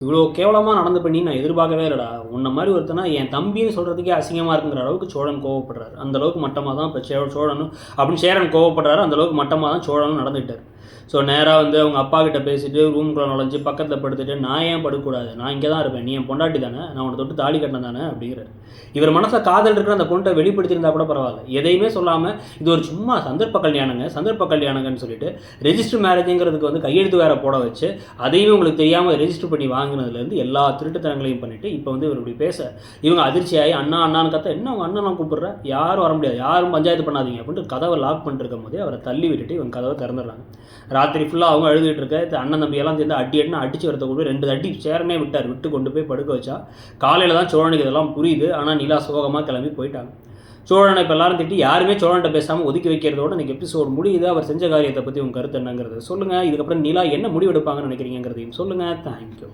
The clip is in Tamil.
இவ்வளோ கேவலமாக நடந்து பண்ணி நான் எதிர்பார்க்கவே இல்லைடா. உன்ன மாதிரி ஒருத்தனா என் தம்பின்னு சொல்கிறதுக்கே அசிங்கமாக இருக்குங்கிற அளவுக்கு சோழன் கோவப்படுறாரு. அந்தளவுக்கு மட்டமாக தான் இப்போ சோழனும் அப்படின்னு சேரன் கோவப்படுறாரு. அந்தளவுக்கு மட்டமாக தான் சோழனும் நடந்துக்கிட்டார். ஸோ நேராக வந்து அவங்க அப்பா கிட்ட பேசிட்டு ரூம்குள்ளே நுழைஞ்சு பக்கத்தில் படுத்துட்டு, நான் ஏன் படுக்கக்கூடாது, நான் இங்கே தான் இருப்பேன், நீ என் பொண்டாட்டி தானே, நான் உன்னை தொட்டு தாலி கட்டினேன் தானே அப்படிங்கிறார். இவர் மனசில் காதல் இருக்கிற அந்த பொண்ணை வெளிப்படுத்தியிருந்தா கூட பரவாயில்ல. எதையுமே சொல்லாமல் இது ஒரு சும்மா சந்தர்ப்ப கல்யாணங்கன்னு சொல்லிட்டு ரெஜிஸ்டர் மேரேஜுங்கிறதுக்கு வந்து கையெழுத்து வேற போட வச்சு அதையுமே உங்களுக்கு தெரியாமல் ரெஜிஸ்டர் பண்ணி வாங்கினதுலேருந்து எல்லா திருட்டுத்தனங்களையும் பண்ணிவிட்டு இப்போ வந்து இவர் இப்படி பேச இவங்க அதிர்ச்சியாகி அண்ணான்னு கத்த, என்ன அவங்க அண்ணன் கூப்பிட்றேன், யாரும் வர முடியாது, யாரும் பஞ்சாயத்து பண்ணாதீங்க அப்படின்ட்டு கதவை லாக் பண்ணிட்டு இருக்கும் போதே அவரை தள்ளி விட்டுட்டு இவங்க கதவை திறந்துடுறாங்க. ராத்திரி ஃபுல்லாக அவங்க அழுதுகிட்டு இருக்க அண்ணன் தம்பியெல்லாம் சேர்ந்து அடினா அடிச்சு வரத்துக்கு 2 அடி சேரனே விட்டு கொண்டு போய் படுக்க வச்சா. காலையில் தான் சோழனுக்கு இதெல்லாம் புரியுது. ஆனால் நிலா சோகமாக கிளம்பி போயிட்டாங்க. சோழனை இப்போ எல்லாரும் திட்டி யாருமே சோழன்கிட்ட பேசாமல் ஒதுக்கி வைக்கிறதோட இன்றைக்கி எபிசோடு முடியுது. அவர் செஞ்ச காரியத்தை பற்றி உங்கள் கருத்து என்னங்கிறது சொல்லுங்கள். இதுக்கப்புறம் நிலா என்ன முடிவெடுப்பாங்கன்னு நினைக்கிறீங்கிறதையும் சொல்லுங்கள். தேங்க்யூ.